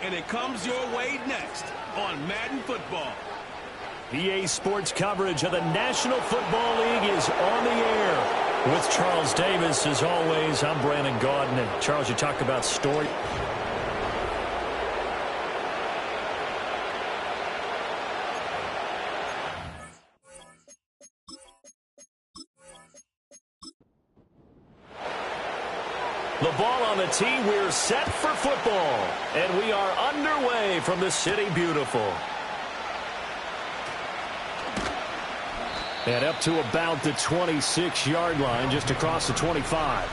and it comes your way next on Madden Football. EA Sports coverage of the National Football League is on the air. With Charles Davis, as always, I'm Brandon Gaudin. And Charles, you talked about story. The ball on the tee, we're set for football. And we are underway from the City Beautiful. And up to about the 26-yard line, just across the 25.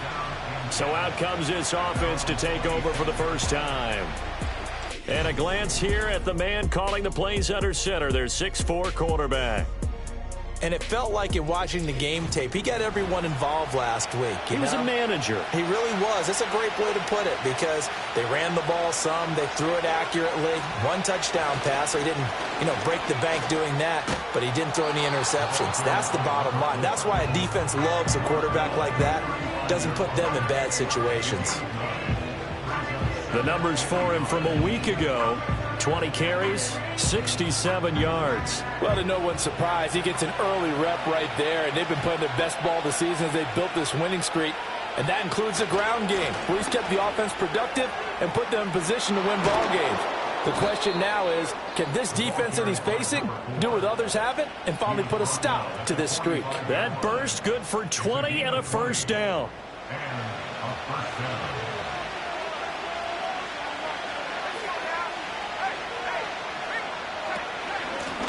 So out comes this offense to take over for the first time. And a glance here at the man calling the plays under center, their 6'4" quarterback. And it felt like in watching the game tape, he got everyone involved last week. He was a manager. He really was. That's a great way to put it because they ran the ball some. They threw it accurately. One touchdown pass. So he didn't, break the bank doing that, but he didn't throw any interceptions. That's the bottom line. That's why a defense loves a quarterback like that. Doesn't put them in bad situations. The numbers for him from a week ago. 20 carries, 67 yards. Well, to no one's surprise, he gets an early rep right there, and they've been playing their best ball this season as they've built this winning streak. And that includes the ground game, where he's kept the offense productive and put them in position to win ball games. The question now is, can this defense that he's facing do what others haven't and finally put a stop to this streak? That burst good for 20 and a first down.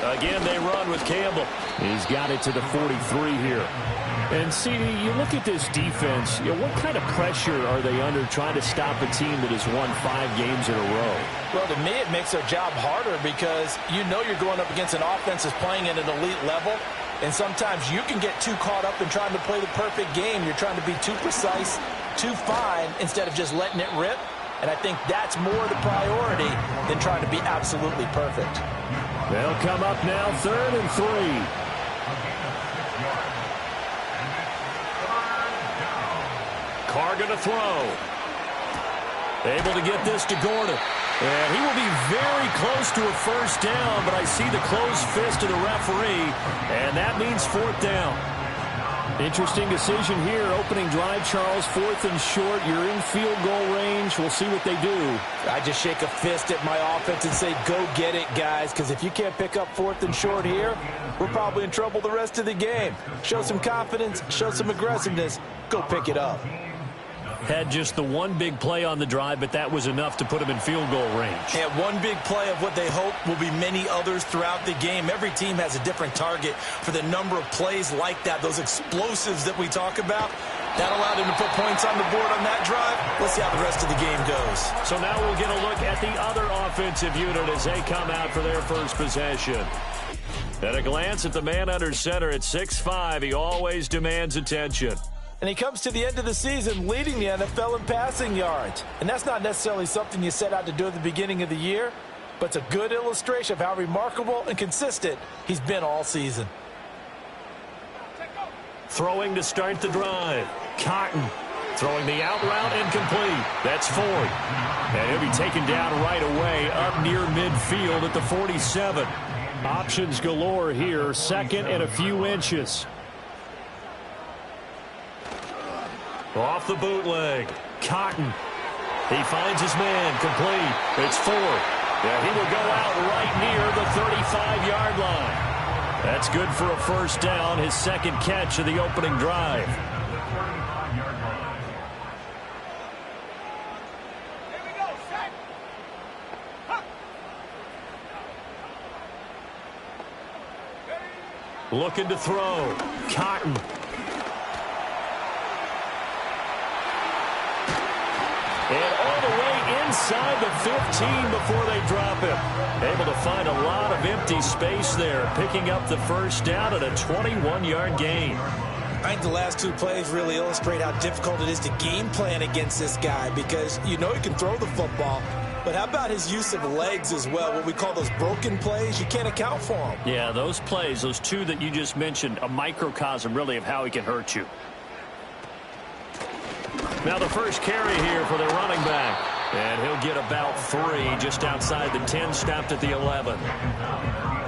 Again, they run with Campbell. He's got it to the 43 here. And, CD, you look at this defense, what kind of pressure are they under trying to stop a team that has won 5 games in a row? Well, to me, it makes their job harder because you're going up against an offense that's playing at an elite level. And sometimes you can get too caught up in trying to play the perfect game. You're trying to be too precise, too fine, instead of just letting it rip. And I think that's more the priority than trying to be absolutely perfect. They'll come up now, 3rd and 3. Carr going to throw. Able to get this to Gordon. And he will be very close to a first down, but I see the closed fist of the referee, and that means 4th down. Interesting decision here. Opening drive, Charles, 4th and short. You're in field goal range. We'll see what they do. I just shake a fist at my offense and say, go get it, guys, because if you can't pick up 4th and short here, we're probably in trouble the rest of the game. Show some confidence, show some aggressiveness, go pick it up. Had just the one big play on the drive, but that was enough to put him in field goal range. Yeah, one big play of what they hope will be many others throughout the game. Every team has a different target for the number of plays like that, those explosives that we talk about. That allowed him to put points on the board on that drive. Let's see how the rest of the game goes. So now we'll get a look at the other offensive unit as they come out for their first possession. At a glance at the man under center at 6'5", he always demands attention. And he comes to the end of the season leading the NFL in passing yards. And that's not necessarily something you set out to do at the beginning of the year, but it's a good illustration of how remarkable and consistent he's been all season. Throwing to start the drive. Cotton throwing the out route incomplete. That's Ford. And he'll be taken down right away up near midfield at the 47. Options galore here. 2nd and a few inches. Off the bootleg. Cotton. He finds his man. Complete. It's Ford. And he will go out right near the 35-yard line. That's good for a first down. His 2nd catch of the opening drive. Looking to throw. Cotton. And all the way inside the 15 before they drop him. Able to find a lot of empty space there, picking up the first down at a 21-yard gain. I think the last 2 plays really illustrate how difficult it is to game plan against this guy because he can throw the football. But how about his use of legs as well, what we call those broken plays? You can't account for them. Yeah, those plays, those 2 that you just mentioned, a microcosm really of how he can hurt you. Now the first carry here for the running back. And he'll get about 3 just outside the 10, stopped at the 11.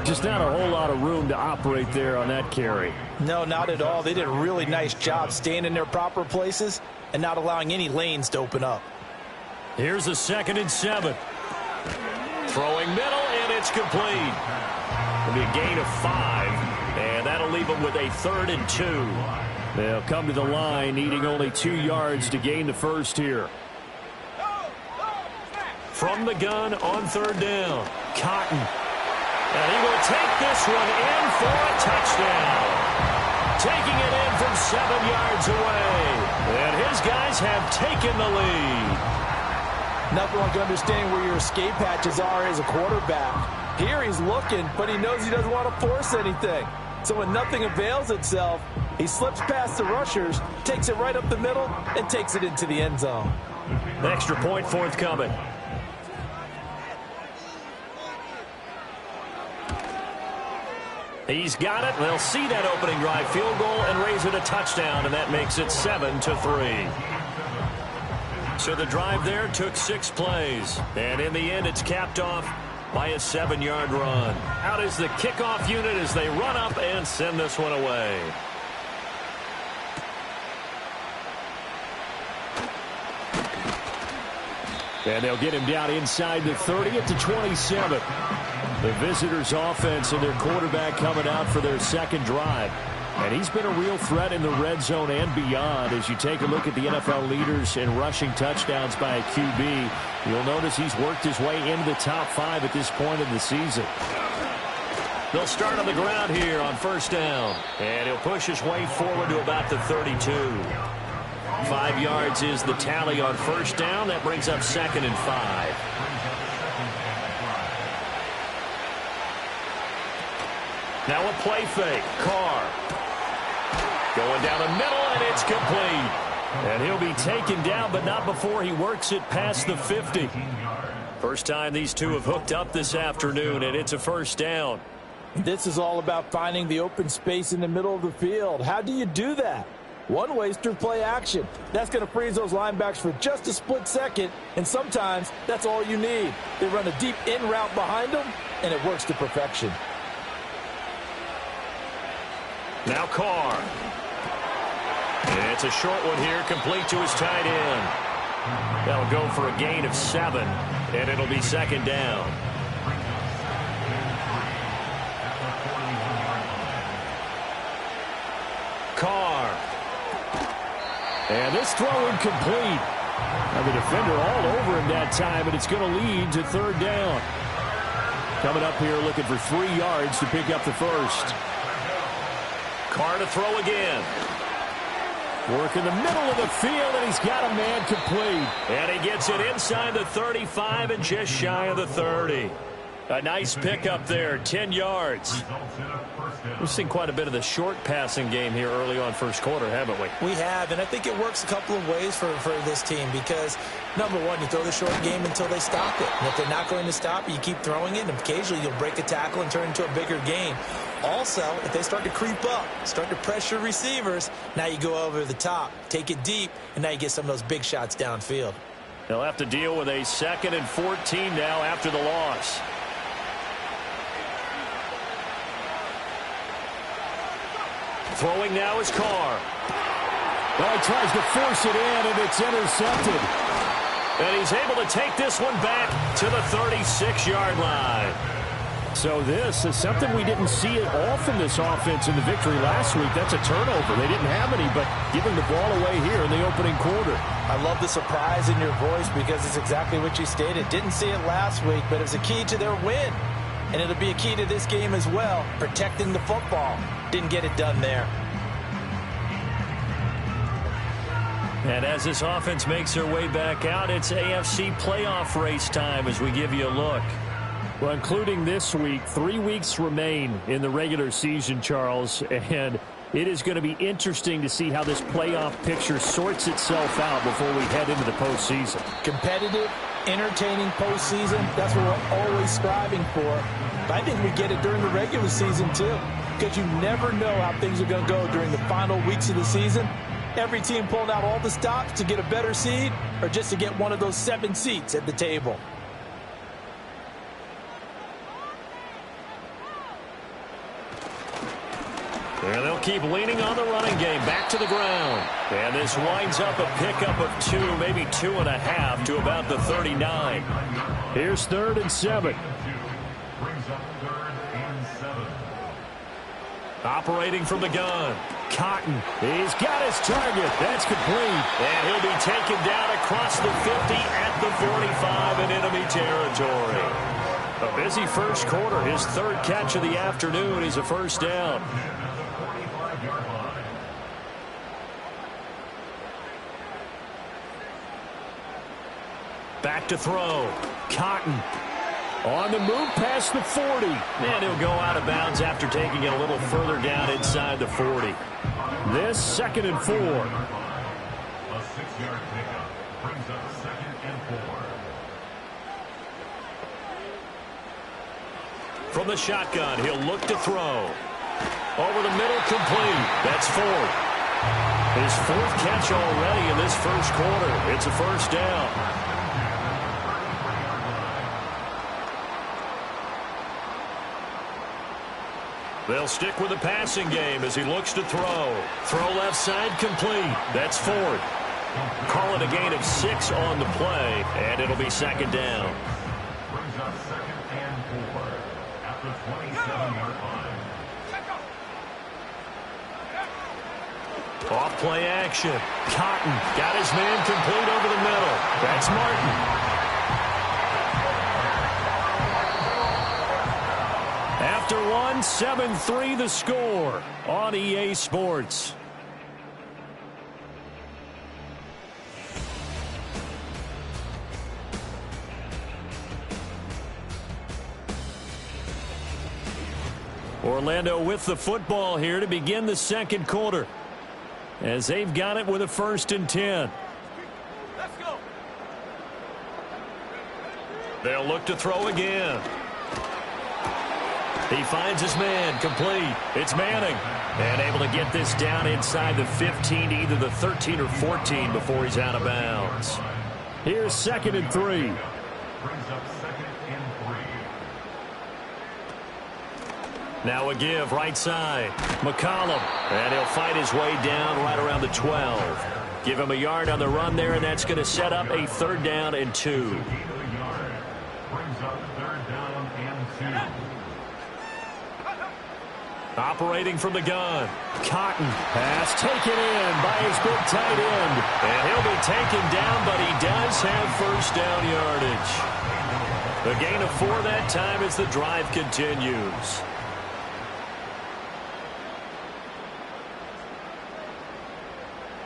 Just not a whole lot of room to operate there on that carry. No, not at all. They did a really nice job staying in their proper places and not allowing any lanes to open up. Here's a 2nd and 7. Throwing middle, and it's complete. It'll be a gain of 5, and that'll leave them with a 3rd and 2. They'll come to the line, needing only 2 yards to gain the first here. From the gun on 3rd down, Cotton. And he will take this one in for a touchdown. Taking it in from 7 yards away. And his guys have taken the lead. Nothing like understanding where your escape hatches are as a quarterback. Here he's looking, but he knows he doesn't want to force anything. So when nothing avails itself, he slips past the rushers, takes it right up the middle, and takes it into the end zone. Extra point forthcoming. He's got it. They'll see that opening drive field goal and raise it a touchdown, and that makes it 7-3. So the drive there took 6 plays, and in the end it's capped off by a 7-yard run. Out is the kickoff unit as they run up and send this one away. And they'll get him down inside the 30 at the 27. The visitors' offense and their quarterback coming out for their 2nd drive. And he's been a real threat in the red zone and beyond. As you take a look at the NFL leaders in rushing touchdowns by a QB, you'll notice he's worked his way into the top 5 at this point in the season. They'll start on the ground here on 1st down. And he'll push his way forward to about the 32. 5 yards is the tally on 1st down. That brings up 2nd and 5. Now a play fake. Carr. Going down the middle, and it's complete. And he'll be taken down, but not before he works it past the 50. First time these two have hooked up this afternoon, and it's a 1st down. This is all about finding the open space in the middle of the field. How do you do that? One way is through play action. That's going to freeze those linebackers for just a split second, and sometimes that's all you need. They run a deep in route behind them, and it works to perfection. Now Carr. And it's a short one here, complete to his tight end. That'll go for a gain of 7, and it'll be 2nd down. Carr. And this throw incomplete. Now the defender all over him that time, and it's going to lead to 3rd down. Coming up here looking for 3 yards to pick up the first. Carr to throw again. Work in the middle of the field, and he's got a man complete. And he gets it inside the 35 and just shy of the 30. A nice pickup there, 10 yards. We've seen quite a bit of the short passing game here early on 1st quarter, haven't we? We have, and I think it works a couple of ways for this team because, number one, you throw the short game until they stop it. And if they're not going to stop it, you keep throwing it, and occasionally you'll break a tackle and turn into a bigger gain. Also, if they start to creep up, start to pressure receivers, now you go over the top, take it deep, and now you get some of those big shots downfield. They'll have to deal with a 2nd and 14 now after the loss. Throwing now is Carr. Well, he tries to force it in, and it's intercepted. And he's able to take this one back to the 36-yard line. So this is something we didn't see it often, this offense in the victory last week. That's a turnover. They didn't have any, but giving the ball away here in the opening quarter. I love the surprise in your voice because it's exactly what you stated. Didn't see it last week, but it's a key to their win. And it'll be a key to this game as well, protecting the football. Didn't get it done there. And as this offense makes their way back out, it's AFC playoff race time as we give you a look. Well, including this week, 3 weeks remain in the regular season, Charles, and it is going to be interesting to see how this playoff picture sorts itself out before we head into the postseason. Competitive, entertaining postseason, that's what we're always striving for. But I think we get it during the regular season, too, because you never know how things are going to go during the final weeks of the season. Every team pulling out all the stops to get a better seed or just to get one of those 7 seats at the table. And they'll keep leaning on the running game. Back to the ground. And this winds up a pickup of 2, maybe 2.5 to about the 39. Here's 3rd and 7. Operating from the gun. Cotton. He's got his target. That's complete. And he'll be taken down across the 50 at the 45 in enemy territory. A busy first quarter. His 3rd catch of the afternoon is a first down. Back to throw. Cotton. On the move past the 40. And he'll go out of bounds after taking it a little further down inside the 40. This 2nd and 4. A 6-yard pickup brings up 2nd and 4. From the shotgun, he'll look to throw. Over the middle, complete. That's Ford. His 4th catch already in this first quarter. It's a first down. They'll stick with the passing game as he looks to throw. Throw left side, complete. That's Ford. Call it a gain of 6 on the play, and it'll be 2nd down. Brings up 2nd and 4 at the 27-yard line. Off play action. Cotton got his man complete over the middle. That's Martin. After 1, 7-3 the score on EA Sports. Orlando with the football here to begin the second quarter, as they've got it with a 1st and 10. Let's go. They'll look to throw again. He finds his man, complete. It's Manning. And able to get this down inside the 15, either the 13 or 14 before he's out of bounds. Here's 2nd and 3. Brings up 2nd and 3. Now a give, right side. McCollum. And he'll fight his way down right around the 12. Give him a yard on the run there, and that's going to set up a 3rd down and 2. Brings up 3rd down and 2. Operating from the gun. Cotton. Pass taken in by his big tight end. And he'll be taken down, but he does have 1st down yardage. The gain of 4 that time as the drive continues.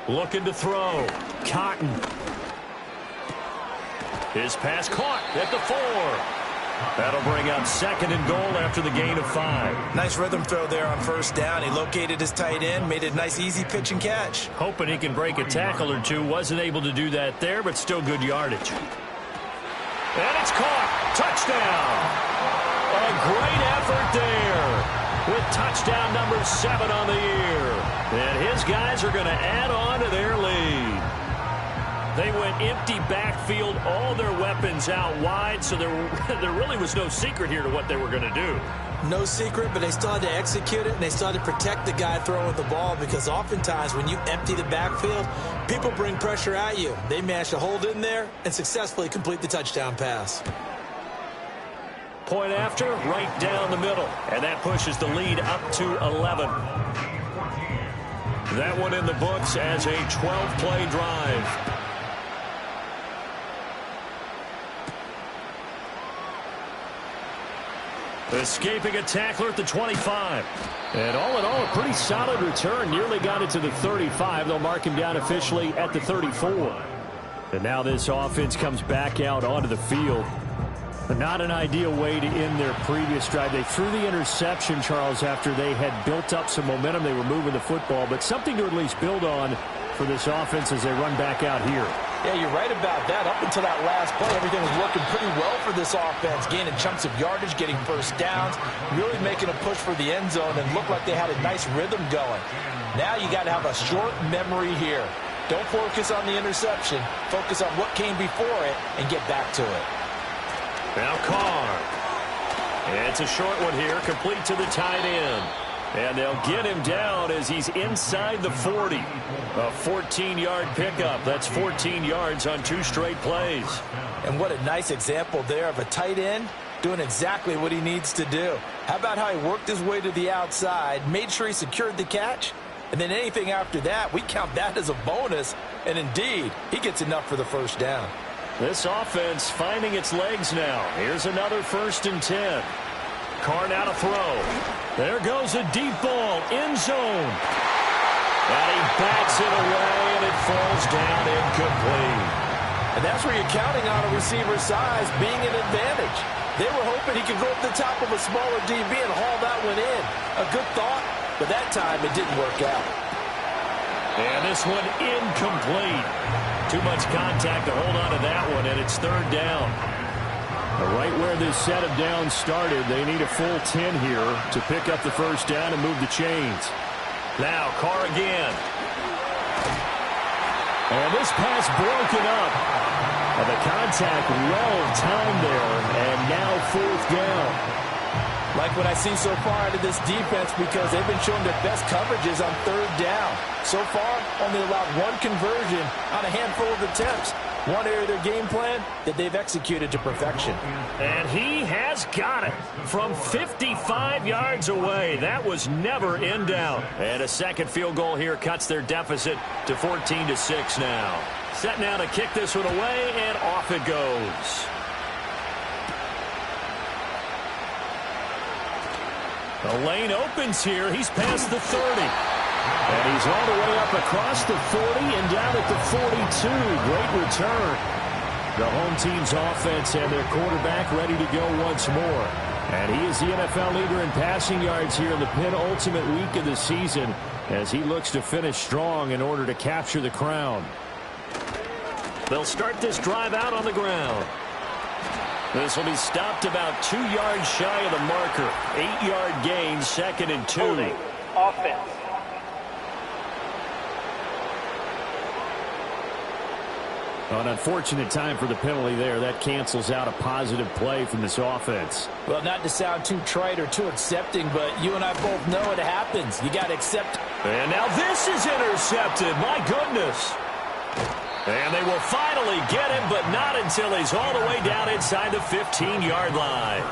Looking to throw. Cotton. His pass caught at the 4. That'll bring up 2nd and goal after the gain of 5. Nice rhythm throw there on 1st down. He located his tight end, made it a nice easy pitch and catch. Hoping he can break a tackle or two. Wasn't able to do that there, but still good yardage. And it's caught. Touchdown. A great effort there with touchdown number 7 on the year. And his guys are going to add on to their lead. They went empty backfield, all their weapons out wide, so there really was no secret here to what they were going to do. No secret, but they still had to execute it, and they still had to protect the guy throwing the ball, because oftentimes when you empty the backfield, people bring pressure at you. They managed to hold in there and successfully complete the touchdown pass. Point after, right down the middle, and that pushes the lead up to 11. That one in the books as a 12-play drive. Escaping a tackler at the 25. And all in all, a pretty solid return. Nearly got it to the 35. They'll mark him down officially at the 34. And now this offense comes back out onto the field. Not an ideal way to end their previous drive. They threw the interception, Charles, after they had built up some momentum. They were moving the football, but something to at least build on for this offense as they run back out here. Yeah, you're right about that. Up until that last play, everything was working pretty well for this offense, gaining chunks of yardage, getting 1st downs, really making a push for the end zone, and looked like they had a nice rhythm going. Now you got to have a short memory here. Don't focus on the interception. Focus on what came before it and get back to it. Now Carr. It's a short one here, complete to the tight end. And they'll get him down as he's inside the 40. A 14-yard pickup. That's 14 yards on 2 straight plays. And what a nice example there of a tight end doing exactly what he needs to do. How about how he worked his way to the outside, made sure he secured the catch, and then anything after that, we count that as a bonus. And indeed, he gets enough for the first down. This offense finding its legs now. Here's another 1st and 10. Carr now to throw. There goes a deep ball, end zone. And he backs it away, and it falls down incomplete. And that's where you're counting on a receiver's size being an advantage. They were hoping he could go up the top of a smaller DB and haul that one in. A good thought, but that time it didn't work out. And this one incomplete. Too much contact to hold on to that one, and it's 3rd down. Right where this set of downs started, they need a full 10 here to pick up the first down and move the chains. Now, Carr again. And this pass broken up. And the contact well timed there, and now 4th down. Like what I see so far out of this defense, because they've been showing their best coverages on 3rd down. So far, only allowed 1 conversion on a handful of attempts. One area of their game plan that they've executed to perfection. And he has got it from 55 yards away. That was never in doubt. And a second field goal here cuts their deficit to 14-6 now. Set now to kick this one away, and off it goes. The lane opens here. He's past the 30. And he's all the way up across the 40 and down at the 42. Great return. The home team's offense and their quarterback ready to go once more. And he is the NFL leader in passing yards here in the penultimate week of the season as he looks to finish strong in order to capture the crown. They'll start this drive out on the ground. This will be stopped about 2 yards shy of the marker. 8-yard gain, 2nd and 2. Offense. An unfortunate time for the penalty there. That cancels out a positive play from this offense. Well, not to sound too trite or too accepting, but you and I both know it happens. You got to accept. And now this is intercepted. My goodness. And they will finally get him, but not until he's all the way down inside the 15-yard line.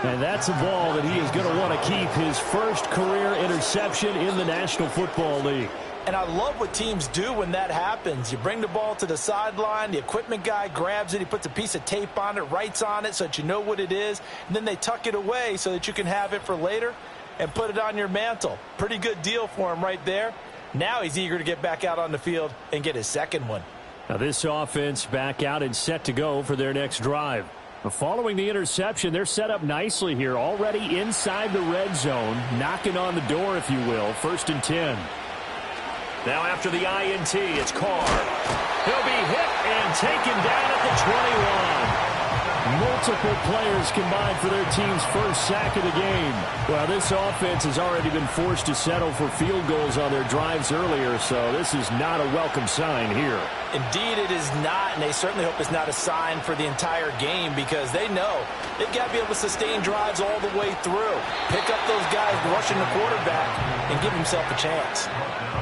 And that's a ball that he is going to want to keep, his first career interception in the National Football League. And I love what teams do when that happens. You bring the ball to the sideline, the equipment guy grabs it, he puts a piece of tape on it, writes on it so that you know what it is, and then they tuck it away so that you can have it for later and put it on your mantle. Pretty good deal for him right there. Now he's eager to get back out on the field and get his second one. Now this offense back out and set to go for their next drive. Following the interception, they're set up nicely here, already inside the red zone, knocking on the door, if you will. 1st and 10. Now after the INT, it's Carr. He'll be hit and taken down at the 21. Multiple players combined for their team's first sack of the game. Well, this offense has already been forced to settle for field goals on their drives earlier, so this is not a welcome sign here. Indeed, it is not, and they certainly hope it's not a sign for the entire game because they know they've got to be able to sustain drives all the way through. Pick up those guys rushing the quarterback and give himself a chance.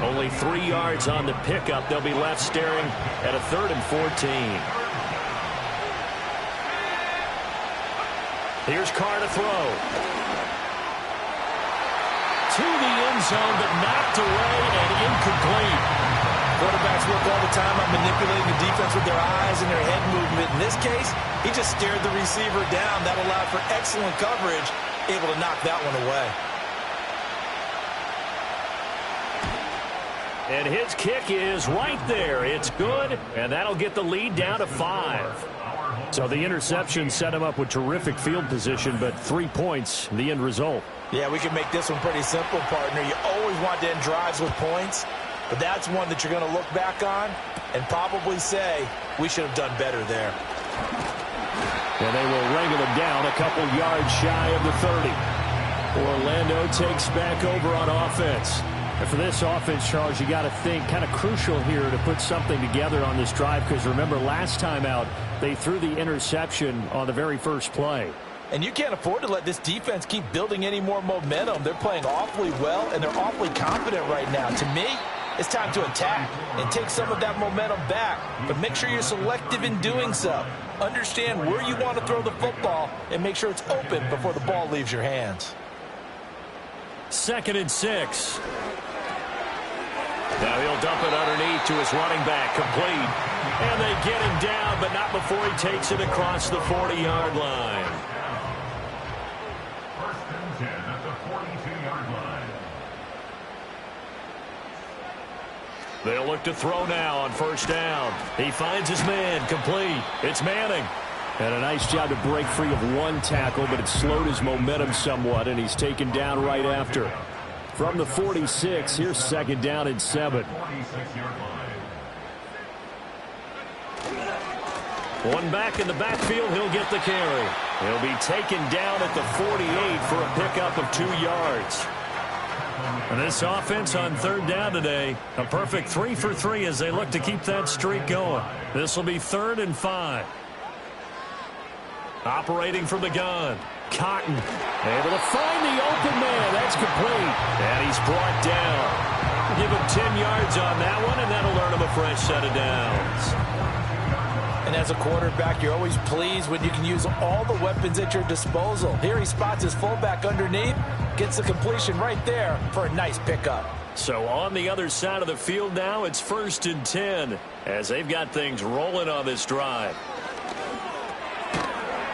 Only 3 yards on the pickup. They'll be left staring at a 3rd and 14. Here's Carr to throw. To the end zone, but knocked away and incomplete. Quarterbacks work all the time on manipulating the defense with their eyes and their head movement. In this case, he just stared the receiver down. That allowed for excellent coverage, able to knock that one away. And his kick is right there. It's good, and that'll get the lead down to 5. So the interception set him up with terrific field position, but 3 points, the end result. Yeah, we can make this one pretty simple, partner. You always want to end drives with points, but that's one that you're going to look back on and probably say, we should have done better there. And they will wrangle him down a couple yards shy of the 30. Orlando takes back over on offense. And for this offense, Charles, you got to think kind of crucial here to put something together on this drive, because remember last time out they threw the interception on the very first play. And you can't afford to let this defense keep building any more momentum. They're playing awfully well, and they're awfully confident right now. To me, it's time to attack and take some of that momentum back. But make sure you're selective in doing so. Understand where you want to throw the football and make sure it's open before the ball leaves your hands. 2nd and 6. Now he'll dump it underneath to his running back, complete. And they get him down, but not before he takes it across the 40-yard line. 1st and 10 at the 42-yard line. They'll look to throw now on 1st down. He finds his man, complete. It's Manning. And a nice job to break free of one tackle, but it slowed his momentum somewhat, and he's taken down right after. From the 46, here's 2nd down and 7. 46-yard line. One back in the backfield, he'll get the carry. He'll be taken down at the 48 for a pickup of 2 yards. And this offense on 3rd down today, a perfect 3 for 3 as they look to keep that streak going. This will be 3rd and 5. Operating from the gun, Cotton able to find the open man. That's complete, and he's brought down. Give him 10 yards on that one, and that'll earn him a fresh set of downs. And as a quarterback, you're always pleased when you can use all the weapons at your disposal. Here he spots his fullback underneath, gets the completion right there for a nice pickup. So on the other side of the field now, it's 1st and 10 as they've got things rolling on this drive.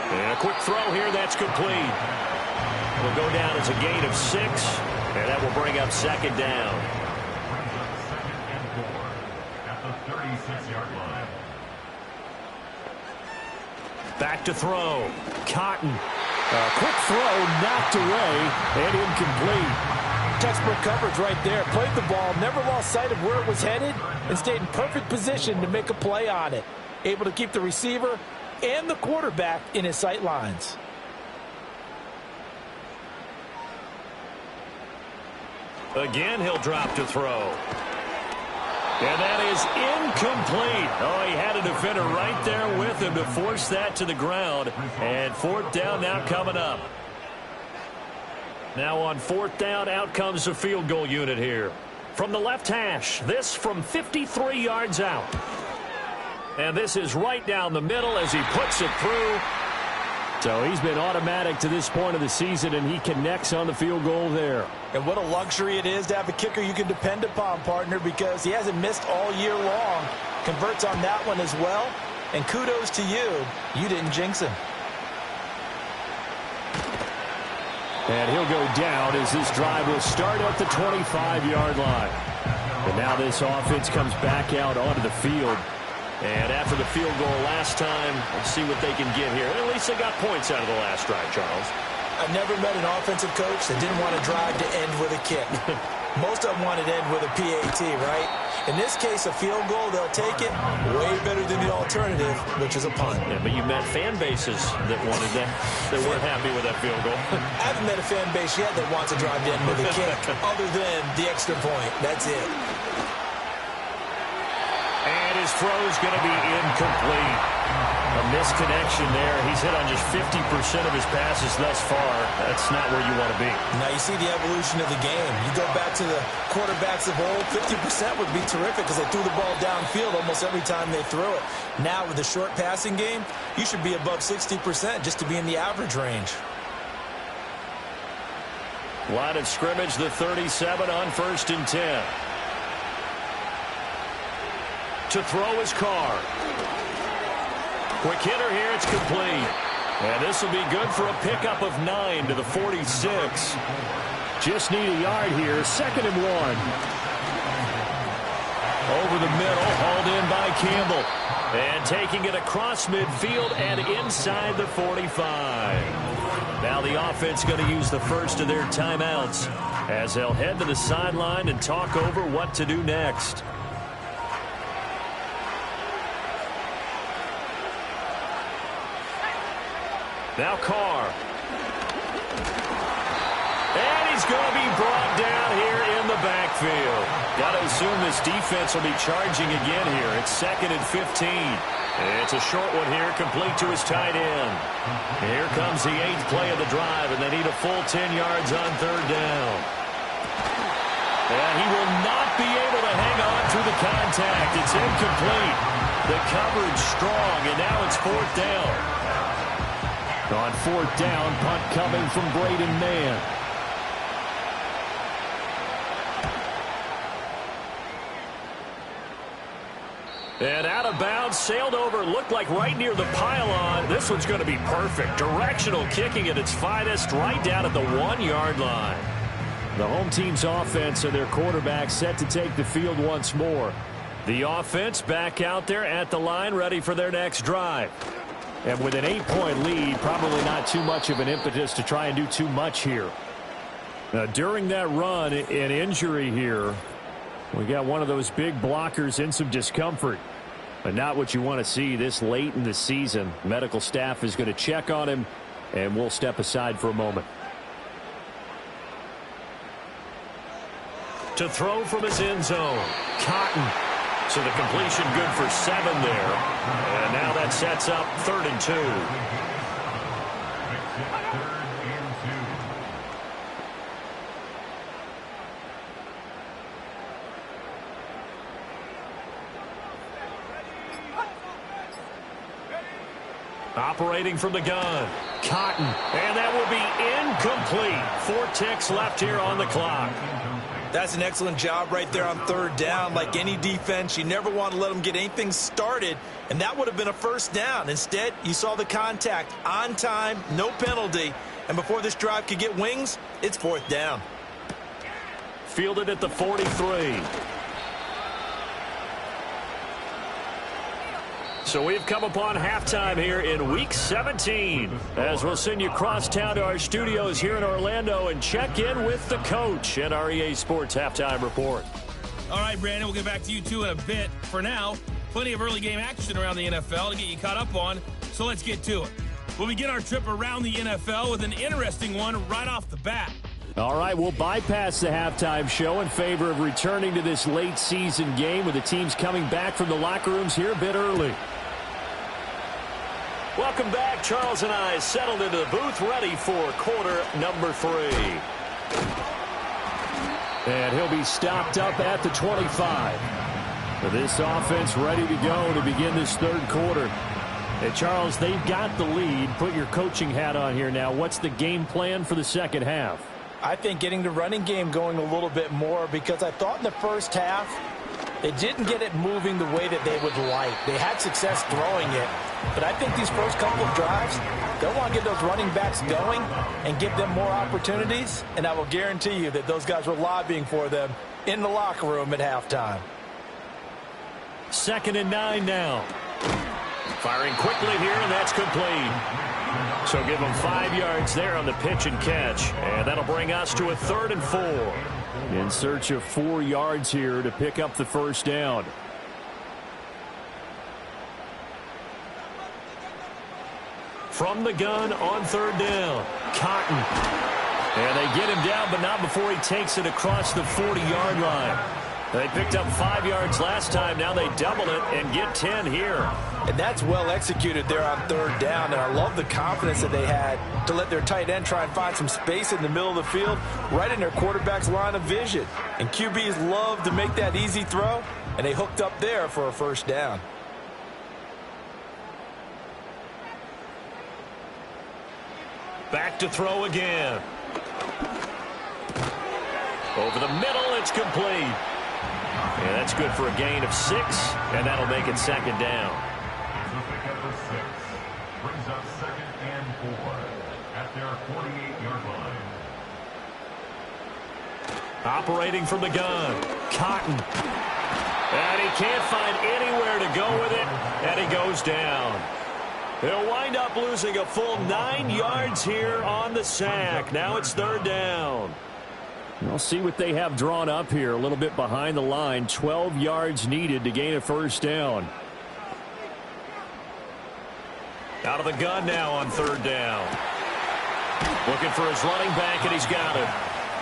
And a quick throw here, that's complete. Will go down as a gain of 6, and that will bring up 2nd down. Brings up 2nd and 4 at the 36-yard line. Back to throw. Cotton. A quick throw knocked away and incomplete. Textbook coverage right there. Played the ball, never lost sight of where it was headed, and stayed in perfect position to make a play on it. Able to keep the receiver and the quarterback in his sight lines. Again, he'll drop to throw. And that is incomplete. Oh, he had a defender right there with him to force that to the ground. And 4th down now coming up. Now on 4th down, out comes the field goal unit here. From the left hash, this from 53 yards out. And this is right down the middle as he puts it through. So he's been automatic to this point of the season, and he connects on the field goal there. And what a luxury it is to have a kicker you can depend upon, partner, because he hasn't missed all year long. Converts on that one as well. And kudos to you. You didn't jinx him. And he'll go down as this drive will start at the 25-yard line. And now this offense comes back out onto the field. And after the field goal last time, let's see what they can get here. At least they got points out of the last drive, Charles. I've never met an offensive coach that didn't want to drive to end with a kick. Most of them want to end with a PAT, right? In this case, a field goal, they'll take it. Way better than the alternative, which is a punt. Yeah, but you met fan bases that wanted that, that weren't happy with that field goal. I haven't met a fan base yet that wants to drive to end with a kick, other than the extra point. That's it. And his throw is going to be incomplete. A misconnection there. He's hit on just 50% of his passes thus far. That's not where you want to be. Now you see the evolution of the game. You go back to the quarterbacks of old, 50% would be terrific because they threw the ball downfield almost every time they threw it. Now with the short passing game, you should be above 60% just to be in the average range. Line of scrimmage, the 37 on 1st and 10. To throw his Carr. Quick hitter here, it's complete. And this will be good for a pickup of 9 to the 46. Just need a yard here, 2nd and 1. Over the middle, hauled in by Campbell. And taking it across midfield and inside the 45. Now the offense going to use the first of their timeouts as they'll head to the sideline and talk over what to do next. Now Carr. And he's going to be brought down here in the backfield. Got to assume this defense will be charging again here. It's 2nd and 15. It's a short one here, complete to his tight end. Here comes the 8th play of the drive, and they need a full 10 yards on 3rd down. And he will not be able to hang on through the contact. It's incomplete. The coverage strong, and now it's 4th down. On 4th down, punt coming from Braden Mann. And out of bounds, sailed over, looked like right near the pylon. This one's going to be perfect. Directional kicking at its finest, right down at the 1-yard line. The home team's offense and their quarterback set to take the field once more. The offense back out there at the line, ready for their next drive. And with an 8-point lead, probably not too much of an impetus to try and do too much here. Now, during that run, an injury here. We got one of those big blockers in some discomfort. But not what you want to see this late in the season. Medical staff is going to check on him, and we'll step aside for a moment. To throw from his end zone, Cotton. So the completion good for 7 there. And now that sets up 3rd and 2. Operating from the gun, Cotton. And that will be incomplete. 4 ticks left here on the clock. That's an excellent job right there on 3rd down. Like any defense, you never want to let them get anything started, and that would have been a 1st down. Instead, you saw the contact on time, no penalty, and before this drive could get wings, it's 4th down. Fielded at the 43. So we've come upon halftime here in Week 17, as we'll send you cross town to our studios here in Orlando and check in with the coach and our EA Sports Halftime Report. All right, Brandon, we'll get back to you two in a bit. For now, plenty of early game action around the NFL to get you caught up on, so let's get to it. We'll begin our trip around the NFL with an interesting one right off the bat. All right, we'll bypass the halftime show in favor of returning to this late season game with the teams coming back from the locker rooms here a bit early. Welcome back. Charles and I settled into the booth, ready for quarter number 3. And he'll be stopped up at the 25. This offense ready to go to begin this 3rd quarter. And Charles, they've got the lead. Put your coaching hat on here now. What's the game plan for the 2nd half? I think getting the running game going a little bit more, because I thought in the 1st half they didn't get it moving the way that they would like. They had success throwing it, but I think these first couple of drives, they'll want to get those running backs going and give them more opportunities, and I will guarantee you that those guys were lobbying for them in the locker room at halftime. 2nd and 9 now. Firing quickly here, and that's complete. So give them 5 yards there on the pitch and catch, and that'll bring us to a 3rd and 4. In search of 4 yards here to pick up the 1st down. From the gun on 3rd down, Cotton. And they get him down, but not before he takes it across the 40-yard line. They picked up 5 yards last time. Now they double it and get 10 here. And that's well executed there on 3rd down. And I love the confidence that they had to let their tight end try and find some space in the middle of the field, right in their quarterback's line of vision. And QBs love to make that easy throw, and they hooked up there for a 1st down. Back to throw again. Over the middle, it's complete. Yeah, that's good for a gain of 6, and that'll make it 2nd down. So pick up the 6. Brings up 2nd and 4 at their 48-yard line. Operating from the gun, Cotton. And he can't find anywhere to go with it, and he goes down. He'll wind up losing a full 9 yards here on the sack. Now it's 3rd down. We'll see what they have drawn up here. A little bit behind the line. 12 yards needed to gain a 1st down. Out of the gun now on 3rd down. Looking for his running back, and he's got it.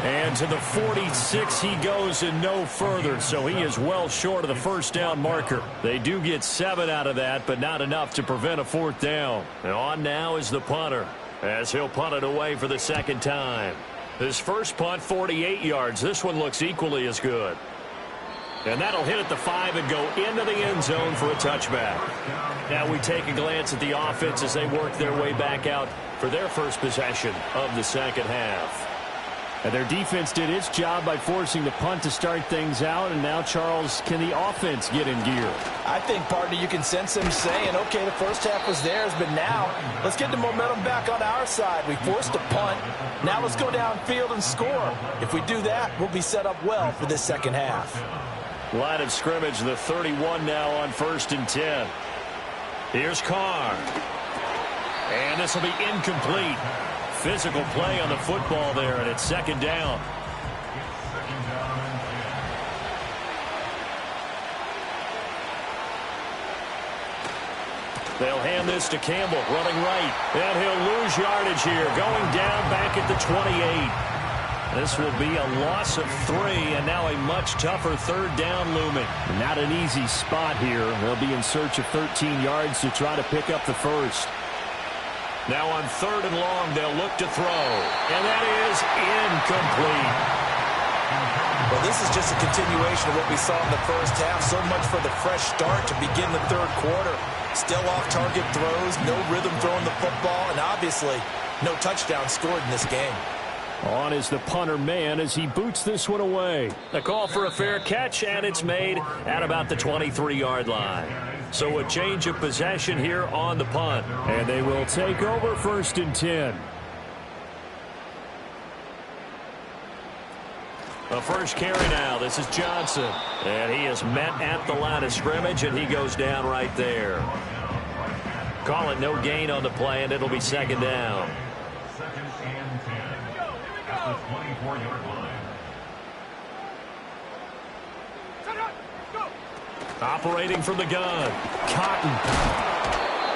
And to the 46 he goes and no further, so he is well short of the first down marker. They do get 7 out of that, but not enough to prevent a fourth down. And on now is the punter, as he'll punt it away for the second time. His first punt, 48 yards. This one looks equally as good. And that'll hit at the 5 and go into the end zone for a touchback. Now we take a glance at the offense as they work their way back out for their first possession of the second half. And their defense did its job by forcing the punt to start things out. And now, Charles, can the offense get in gear? I think, partner, you can sense them saying, okay, the first half was theirs, but now let's get the momentum back on our side. We forced a punt. Now let's go downfield and score. If we do that, we'll be set up well for this second half. Line of scrimmage, the 31 now on 1st and 10. Here's Carr. And this will be incomplete. Physical play on the football there, and it's second down. They'll hand this to Campbell, running right. And he'll lose yardage here, going down back at the 28. This will be a loss of 3, and now a much tougher third down looming. Not an easy spot here. They'll be in search of 13 yards to try to pick up the first. Now on 3rd and long, they'll look to throw. And that is incomplete. Well, this is just a continuation of what we saw in the first half. So much for the fresh start to begin the third quarter. Still off-target throws, no rhythm throwing the football, and obviously no touchdown scored in this game. On is the punter man as he boots this one away. A call for a fair catch, and it's made at about the 23-yard line. So a change of possession here on the punt. And they will take over 1st and 10. A first carry now. This is Johnson. And he is met at the line of scrimmage, and he goes down right there. Call it no gain on the play, and it'll be second down. Second and 10 at the 24-yard line. Operating from the gun. Cotton.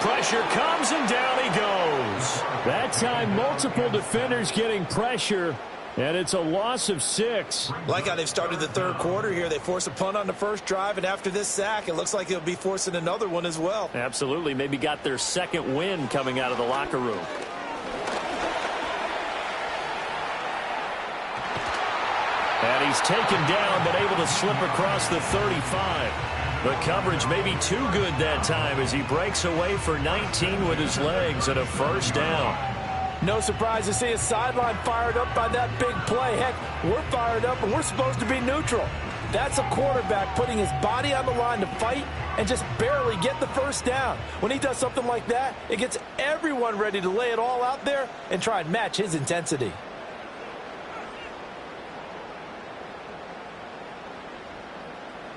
Pressure comes, and down he goes. That time, multiple defenders getting pressure, and it's a loss of 6. Like how they've started the third quarter here. They force a punt on the first drive, and after this sack, it looks like they'll be forcing another one as well. Absolutely. Maybe got their second win coming out of the locker room. And he's taken down, but able to slip across the 35. The coverage may be too good that time as he breaks away for 19 with his legs and a first down. No surprise to see his sideline fired up by that big play. Heck, we're fired up, and we're supposed to be neutral. That's a quarterback putting his body on the line to fight and just barely get the first down. When he does something like that, it gets everyone ready to lay it all out there and try and match his intensity.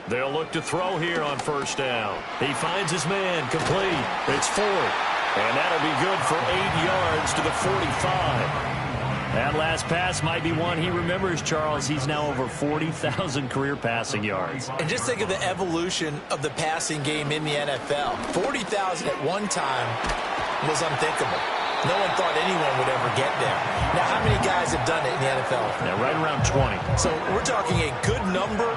They'll look to throw here on first down. He finds his man, complete. It's 4. And that'll be good for 8 yards to the 45. That last pass might be one he remembers, Charles. He's now over 40,000 career passing yards. And just think of the evolution of the passing game in the NFL. 40,000 at one time was unthinkable. No one thought anyone would ever get there. Now, how many guys have done it in the NFL? Yeah, right around 20. So we're talking a good number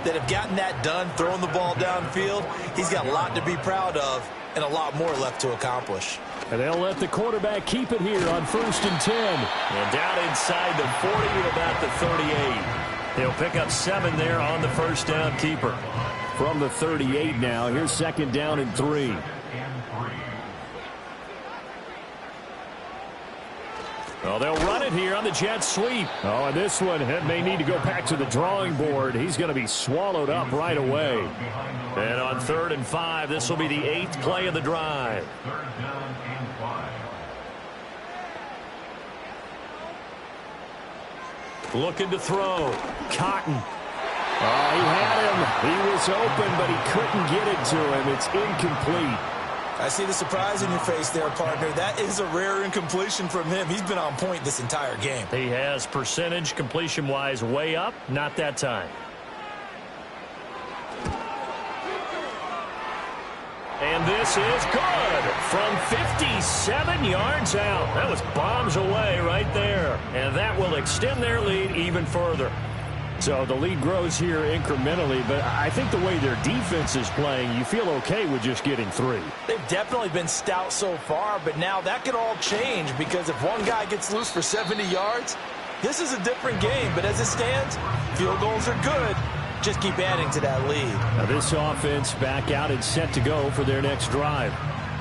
that have gotten that done, throwing the ball downfield. He's got a lot to be proud of and a lot more left to accomplish. And they'll let the quarterback keep it here on 1st and 10. And down inside the 40 to about the 38. He'll pick up 7 there on the first down keeper. From the 38 now, here's 2nd down and 3. Well, they'll run it here on the jet sweep. Oh, and this one may need to go back to the drawing board. He's going to be swallowed up right away. And on 3rd and 5, this will be the 8th play of the drive. 3rd down and 5. Looking to throw. Cotton. Oh, he had him. He was open, but he couldn't get it to him. It's incomplete. I see the surprise in your face there, partner. That is a rare incompletion from him. He's been on point this entire game. He has percentage completion-wise way up. Not that time. And And this is good from 57 yards out. That was bombs away right there. And that will extend their lead even further. So the lead grows here incrementally, but I think the way their defense is playing, you feel okay with just getting 3. They've definitely been stout so far, but now that could all change because if one guy gets loose for 70 yards, this is a different game. But as it stands, field goals are good. Just keep adding to that lead. Now this offense back out and set to go for their next drive.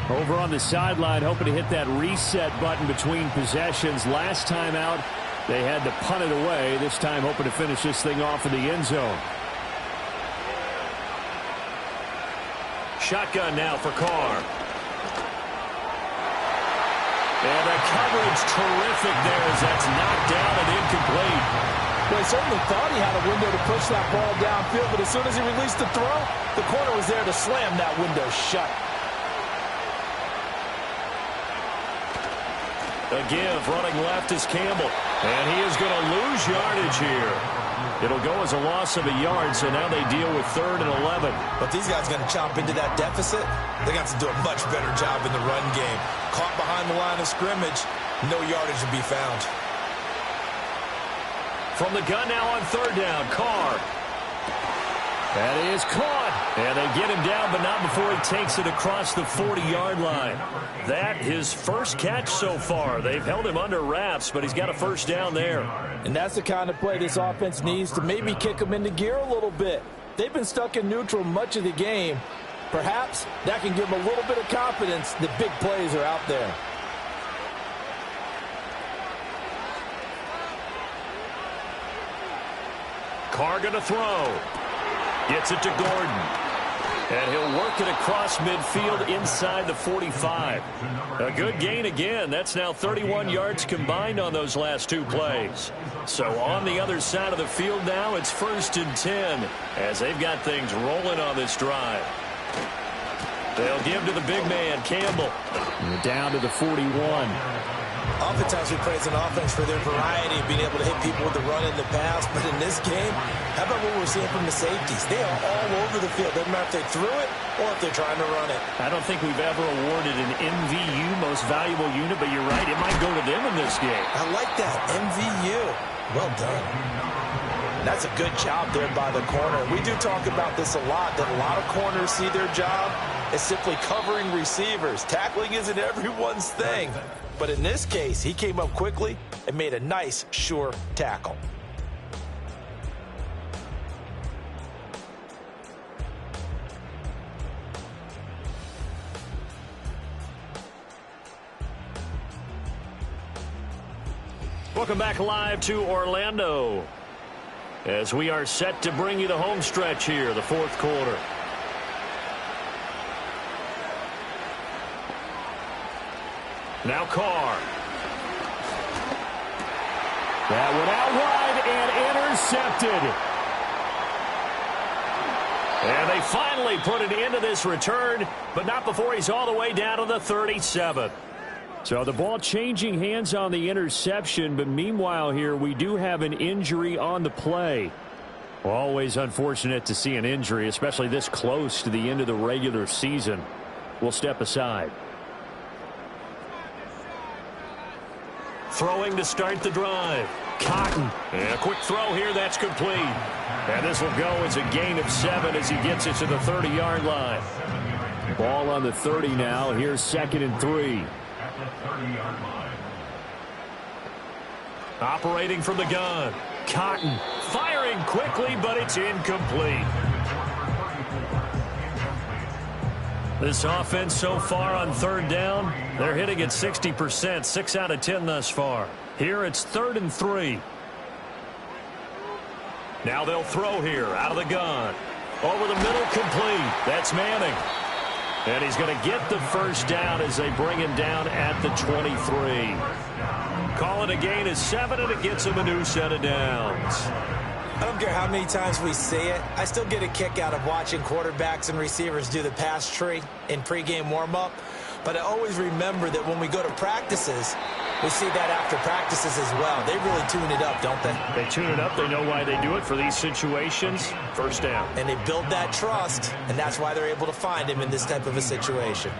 Over on the sideline, hoping to hit that reset button between possessions. Last time out, they had to punt it away. This time hoping to finish this thing off in the end zone. Shotgun now for Carr. And the coverage terrific there as that's knocked down and incomplete. Well, he certainly thought he had a window to push that ball downfield, but as soon as he released the throw, the corner was there to slam that window shut. A give running left is Campbell. And he is going to lose yardage here. It'll go as a loss of a yard, so now they deal with 3rd and 11. But these guys are going to chomp into that deficit. They got to do a much better job in the run game. Caught behind the line of scrimmage, no yardage to be found. From the gun now on 3rd down, Carr. That is caught. And they get him down, but not before he takes it across the 40-yard line. That his first catch so far. They've held him under wraps, but he's got a first down there. And that's the kind of play this offense needs to maybe kick them into gear a little bit. They've been stuck in neutral much of the game. Perhaps that can give them a little bit of confidence that big plays are out there. Carr going to throw. Gets it to Gordon. And he'll work it across midfield inside the 45. A good gain again. That's now 31 yards combined on those last 2 plays. So on the other side of the field now, it's 1st and 10 as they've got things rolling on this drive. They'll give to the big man, Campbell. And down to the 41. Oftentimes we praise an offense for their variety of being able to hit people with the run and the pass. But in this game, how about what we're seeing from the safeties? They are all over the field. Doesn't matter if they threw it or if they're trying to run it. I don't think we've ever awarded an MVU, most valuable unit, but you're right, it might go to them in this game. I like that, MVU. Well done. That's a good job there by the corner. We do talk about this a lot, that a lot of corners see their job as simply covering receivers. Tackling isn't everyone's thing. But in this case, he came up quickly and made a nice, sure tackle. Welcome back live to Orlando as we are set to bring you the home stretch here, the 4th quarter. Now Carr. That one out wide and intercepted. And they finally put it into this return, but not before he's all the way down to the 37. So the ball changing hands on the interception, but meanwhile here we do have an injury on the play. Always unfortunate to see an injury, especially this close to the end of the regular season. We'll step aside. Throwing to start the drive. Cotton. And a quick throw here. That's complete. And this will go as a gain of 7 as he gets it to the 30-yard line. Ball on the 30 now. Here's 2nd and 3. At the 30-yard line. Operating from the gun. Cotton. Firing quickly, but it's incomplete. This offense so far on 3rd down, they're hitting at 60%, 6 out of 10 thus far. Here it's 3rd and 3. Now they'll throw here out of the gun. Over the middle, complete. That's Manning. And he's going to get the first down as they bring him down at the 23. Call it a gain of 7, and it gets him a new set of downs. I don't care how many times we say it, I still get a kick out of watching quarterbacks and receivers do the pass tree in pregame warm-up. But I always remember that when we go to practices, We see that after practices as well. They really tune it up, don't they? They tune it up. They know why they do it for these situations. First down. And they build that trust, and that's why they're able to find him in this type of a situation.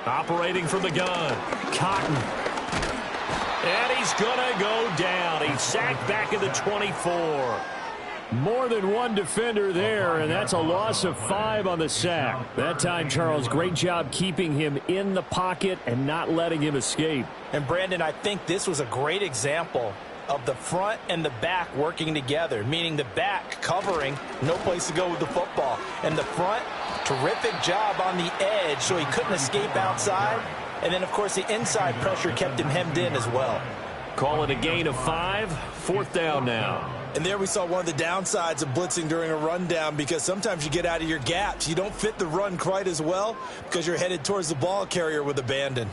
Operating from the gun, Cotton. And he's going to go down. He's sacked back at the 24. More than one defender there, and that's a loss of 5 on the sack. That time, Charles, great job keeping him in the pocket and not letting him escape. And, Brandon, I think this was a great example of the front and the back working together, meaning the back covering, no place to go with the football. And the front, terrific job on the edge so he couldn't escape outside. And then, of course, the inside pressure kept him hemmed in as well. Call it a gain of 5. 4th down now. And there we saw one of the downsides of blitzing during a rundown, because sometimes you get out of your gaps. You don't fit the run quite as well because you're headed towards the ball carrier with abandon.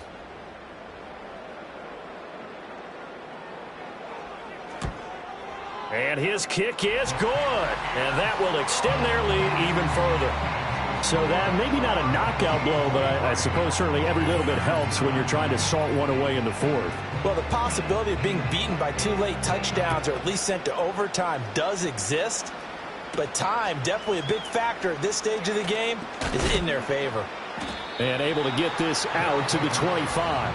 And his kick is good. And that will extend their lead even further. So that maybe not a knockout blow, but I suppose certainly every little bit helps when you're trying to salt one away in the 4th. Well, the possibility of being beaten by 2 late touchdowns or at least sent to overtime does exist. But time, definitely a big factor at this stage of the game, is in their favor. And able to get this out to the 25.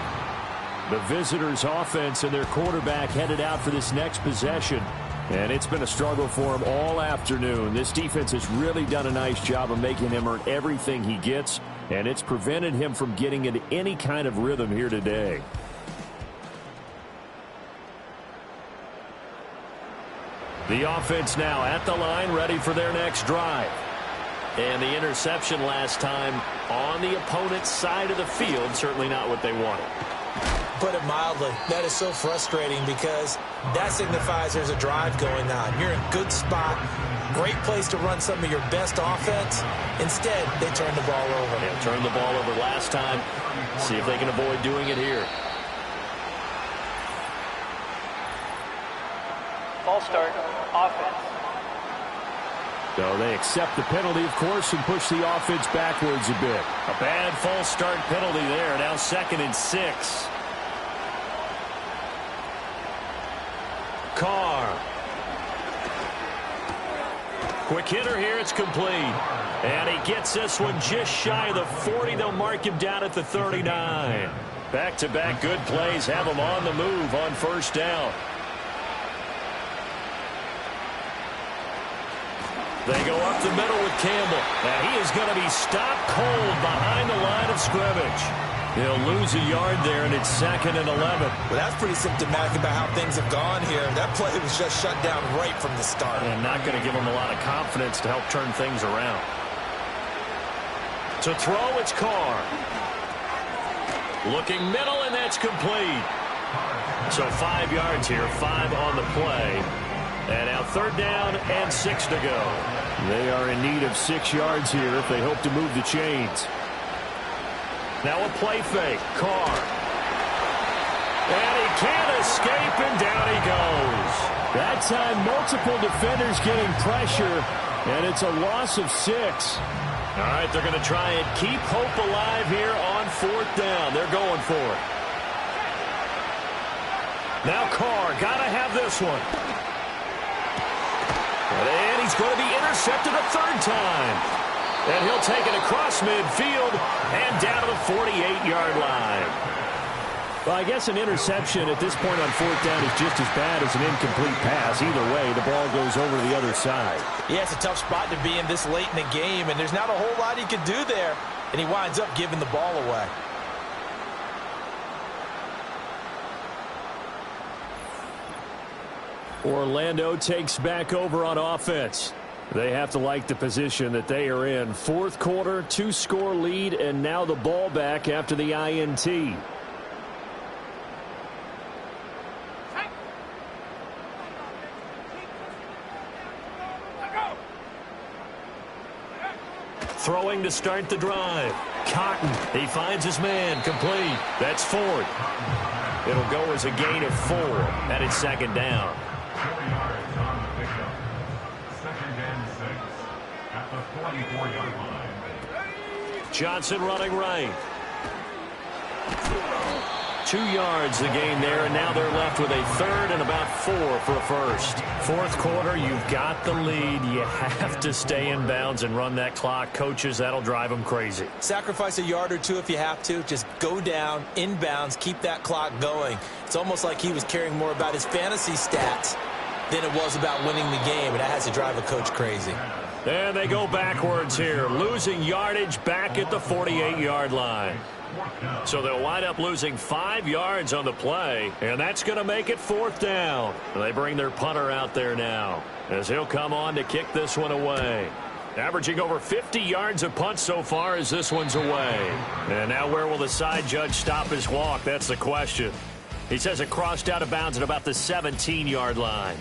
The visitors' offense and their quarterback headed out for this next possession. And it's been a struggle for him all afternoon. This defense has really done a nice job of making him earn everything he gets, and it's prevented him from getting into any kind of rhythm here today. The offense now at the line, ready for their next drive. And the interception last time on the opponent's side of the field, certainly not what they wanted. Put it mildly, that is so frustrating because that signifies there's a drive going on. You're in a good spot, great place to run some of your best offense. Instead, they turn the ball over. Yeah, turned the ball over last time. See if they can avoid doing it here. False start, offense. So they accept the penalty, of course, and push the offense backwards a bit. A bad false start penalty there. Now 2nd and 6. Carr. Quick hitter here. It's complete. And he gets this one just shy of the 40. They'll mark him down at the 39. Back-to-back good plays have him on the move on 1st down. They go up the middle with Campbell. And he is going to be stopped cold behind the line of scrimmage. He'll lose a yard there, and it's 2nd and 11. Well, that's pretty symptomatic about how things have gone here. That play was just shut down right from the start. And not going to give him a lot of confidence to help turn things around. To throw, it's Carr. Looking middle, and that's complete. So 5 yards here, 5 on the play. And now 3rd down and 6 to go. They are in need of 6 yards here if they hope to move the chains. Now a play fake. Carr. And he can't escape, and down he goes. That time, multiple defenders getting pressure, and it's a loss of 6. All right, they're going to try and keep hope alive here on 4th down. They're going for it. Now Carr, got to have this one. And he's going to be intercepted a 3rd time. And he'll take it across midfield and down to the 48-yard line. Well, I guess an interception at this point on 4th down is just as bad as an incomplete pass. Either way, the ball goes over to the other side. Yeah, it's a tough spot to be in this late in the game, and there's not a whole lot he could do there. And he winds up giving the ball away. Orlando takes back over on offense. They have to like the position that they are in. 4th quarter, 2-score lead, and now the ball back after the INT. Throwing to start the drive. Cotton, he finds his man, complete. That's 4th. It'll go as a gain of 4, and it's 2nd down. 4 yards on the pickup. 2nd and 6 at the 44-yard line. Johnson running right. 2 yards the gain there, and now they're left with a third and about 4 for a first. Fourth quarter, you've got the lead. You have to stay in bounds and run that clock. Coaches, that'll drive them crazy. Sacrifice a yard or two if you have to. Just go down, inbounds, keep that clock going. It's almost like he was caring more about his fantasy stats than it was about winning the game, and that has to drive a coach crazy. And they go backwards here, losing yardage back at the 48-yard line. So they'll wind up losing 5 yards on the play, and that's going to make it 4th down. They bring their punter out there now, as he'll come on to kick this one away. Averaging over 50 yards a punt so far as this one's away. And now where will the side judge stop his walk? That's the question. He says it crossed out of bounds at about the 17-yard line.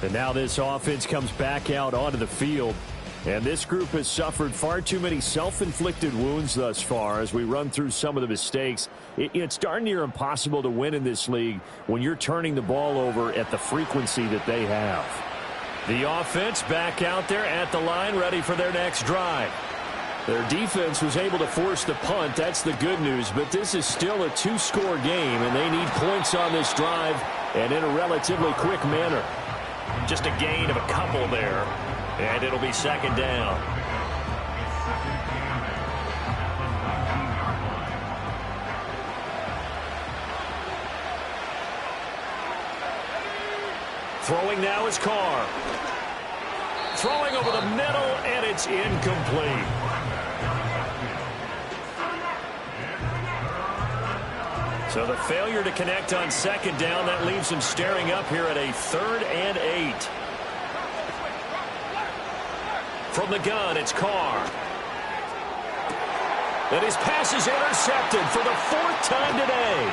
And now this offense comes back out onto the field. And this group has suffered far too many self-inflicted wounds thus far as we run through some of the mistakes. It's darn near impossible to win in this league when you're turning the ball over at the frequency that they have. The offense back out there at the line, ready for their next drive. Their defense was able to force the punt. That's the good news. But this is still a 2-score game, and they need points on this drive and in a relatively quick manner. Just a gain of a couple there. And it'll be 2nd down. Throwing now is Carr. Throwing over the middle, and it's incomplete. So the failure to connect on 2nd down, that leaves him staring up here at a 3rd and 8. From the gun, it's Carr. And his pass is intercepted for the 4th time today.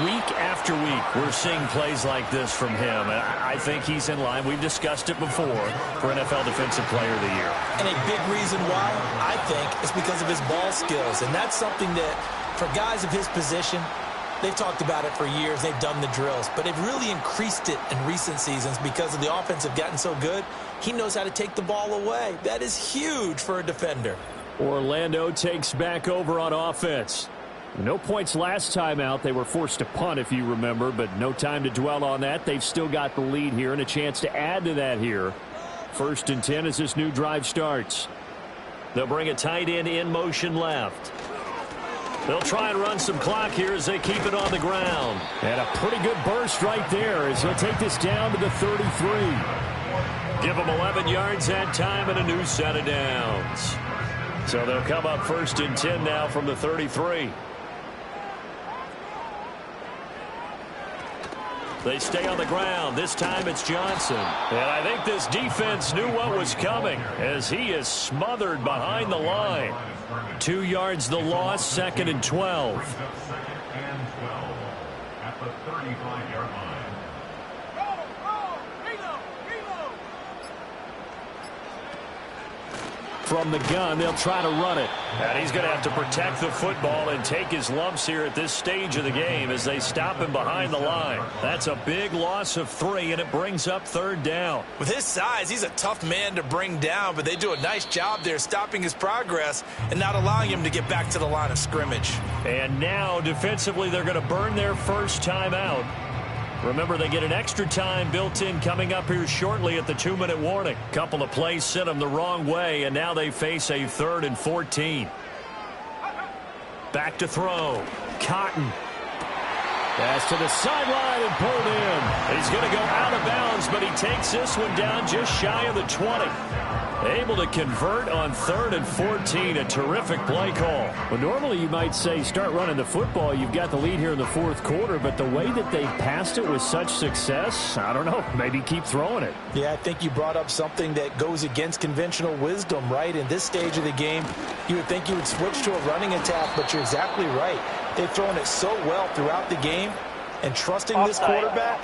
Week after week, we're seeing plays like this from him. And I think he's in line. We've discussed it before for NFL Defensive Player of the Year. And a big reason why, I think, is because of his ball skills. And that's something that, for guys of his position, they've talked about it for years. They've done the drills. But they've really increased it in recent seasons because of the offense have gotten so good. He knows how to take the ball away. That is huge for a defender. Orlando takes back over on offense. No points last time out. They were forced to punt, if you remember, but no time to dwell on that. They've still got the lead here and a chance to add to that here. 1st and 10 as this new drive starts. They'll bring a tight end in motion left. They'll try and run some clock here as they keep it on the ground. And a pretty good burst right there as he'll take this down to the 33. Give them 11 yards that time and a new set of downs. So they'll come up 1st and 10 now from the 33. They stay on the ground. This time it's Johnson. And I think this defense knew what was coming as he is smothered behind the line. 2 yards the loss, 2nd and 12. At the 35-yard line. From the gun, they'll try to run it. And he's going to have to protect the football and take his lumps here at this stage of the game as they stop him behind the line. That's a big loss of 3, and it brings up 3rd down. With his size, he's a tough man to bring down, but they do a nice job there stopping his progress and not allowing him to get back to the line of scrimmage. And now, defensively, they're going to burn their first time out. Remember, they get an extra time built in coming up here shortly at the 2-minute warning. Couple of plays sent them the wrong way, and now they face a 3rd and 14. Back to throw. Cotton. Pass to the sideline and pulled in. He's going to go out of bounds, but he takes this one down just shy of the 20. Able to convert on 3rd and 14. A terrific play call. Well, normally you might say start running the football. You've got the lead here in the 4th quarter, but the way that they passed it with such success, I don't know, maybe keep throwing it. Yeah, I think you brought up something that goes against conventional wisdom, right? In this stage of the game, you would think you would switch to a running attack, but you're exactly right. They've thrown it so well throughout the game, and trusting this quarterback,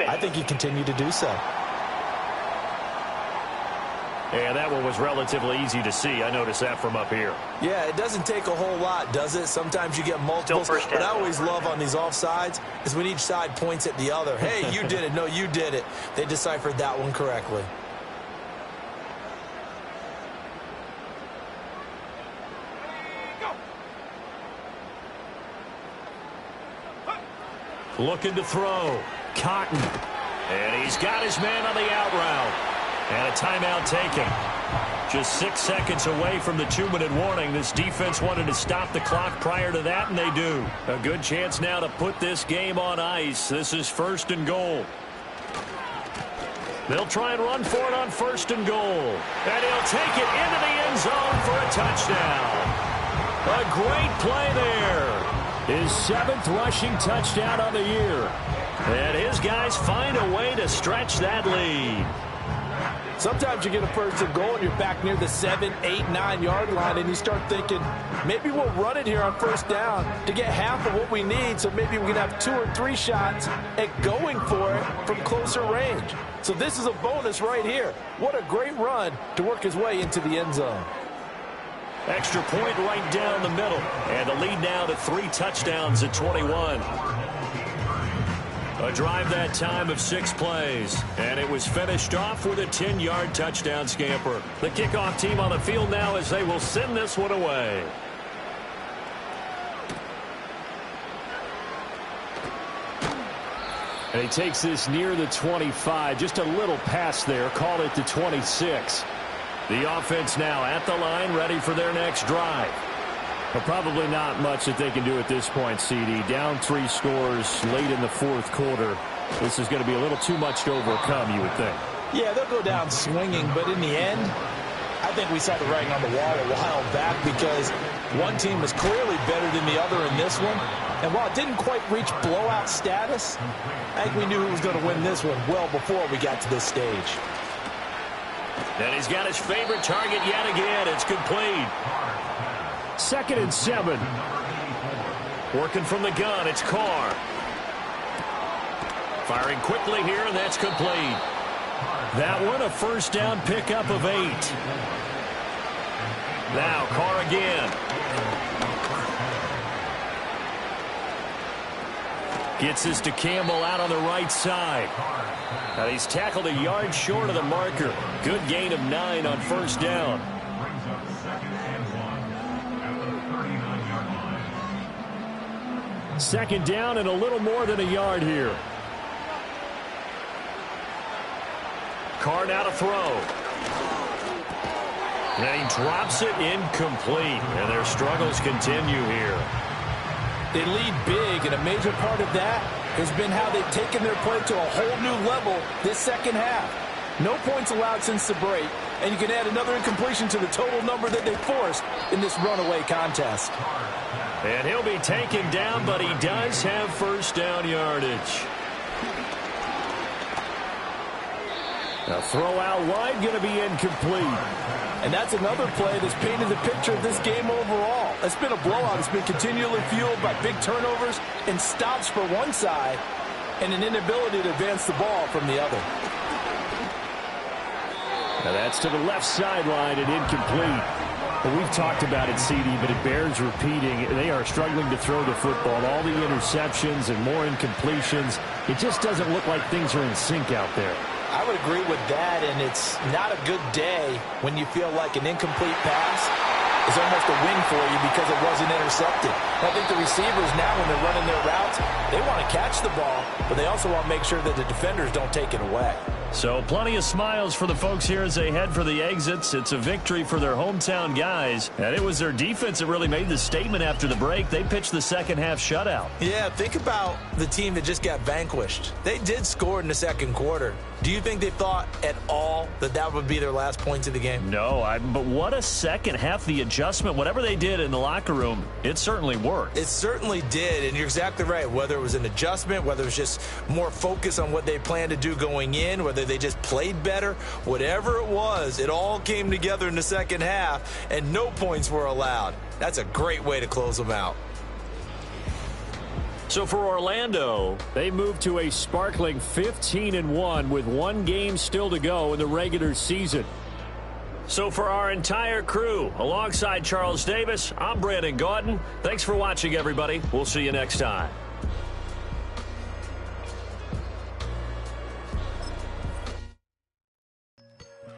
I think you continue to do so. And that one was relatively easy to see. I noticed that from up here. Yeah, it doesn't take a whole lot, does it? Sometimes you get multiples. But I always love on these offsides is when each side points at the other. Hey, you did it. No, you did it. They deciphered that one correctly. Looking to throw. Cotton. And he's got his man on the out route. And a timeout taken. Just 6 seconds away from the 2-minute warning. This defense wanted to stop the clock prior to that, and they do. A good chance now to put this game on ice. This is 1st and goal. They'll try and run for it on 1st and goal. And he'll take it into the end zone for a touchdown. A great play there. His 7th rushing touchdown of the year. And his guys find a way to stretch that lead. Sometimes you get a 1st and goal and you're back near the 7, 8, 9-yard line, and you start thinking, maybe we'll run it here on 1st down to get half of what we need, so maybe we can have 2 or 3 shots at going for it from closer range. So this is a bonus right here. What a great run to work his way into the end zone. Extra point right down the middle. And the lead now to 3 touchdowns at 21. A drive that time of 6 plays. And it was finished off with a 10-yard touchdown scamper. The kickoff team on the field now as they will send this one away. And he takes this near the 25. Just a little pass there. Call it the 26. The offense now at the line, ready for their next drive. But probably not much that they can do at this point, CD. Down 3 scores late in the 4th quarter. This is going to be a little too much to overcome, you would think. Yeah, they'll go down swinging, but in the end, I think we saw the writing on the wall a while back because one team is clearly better than the other in this one. And while it didn't quite reach blowout status, I think we knew who was going to win this one well before we got to this stage. And he's got his favorite target yet again. It's complete. 2nd and 7. Working from the gun, it's Carr. Firing quickly here, and that's complete. That one a 1st down pickup of 8. Now Carr again. Gets this to Campbell out on the right side. And he's tackled a yard short of the marker. Good gain of 9 on 1st down. Brings up 2nd and 1 at the 39-yard line. 2nd down and a little more than a yard here. Carr now to throw. And he drops it incomplete. And their struggles continue here. They lead big, and a major part of that has been how they've taken their play to a whole new level this 2nd half. No points allowed since the break, and you can add another incompletion to the total number that they forced in this runaway contest. And he'll be taken down, but he does have 1st down yardage. A throw out wide, going to be incomplete. And that's another play that's painted the picture of this game overall. It's been a blowout. It's been continually fueled by big turnovers and stops for one side and an inability to advance the ball from the other. Now that's to the left sideline and incomplete. Well, we've talked about it, CD, but it bears repeating. They are struggling to throw the football. All the interceptions and more incompletions. It just doesn't look like things are in sync out there. I would agree with that, and it's not a good day when you feel like an incomplete pass is almost a win for you because it wasn't intercepted. I think the receivers now, when they're running their routes, they want to catch the ball, but they also want to make sure that the defenders don't take it away. So plenty of smiles for the folks here as they head for the exits. It's a victory for their hometown guys, and it was their defense that really made the statement after the break. They pitched the 2nd half shutout. Yeah, think about the team that just got vanquished. They did score in the 2nd quarter. Do you think they thought at all that that would be their last points of the game? No, but what a 2nd half. The adjustment, whatever they did in the locker room, it certainly worked. It certainly did, and you're exactly right. Whether it was an adjustment, whether it was just more focus on what they planned to do going in, whether they just played better, whatever it was, it all came together in the 2nd half, and no points were allowed. That's a great way to close them out. So for Orlando, they move to a sparkling 15-1 with 1 game still to go in the regular season. So for our entire crew, alongside Charles Davis, I'm Brandon Gaudin. Thanks for watching, everybody. We'll see you next time.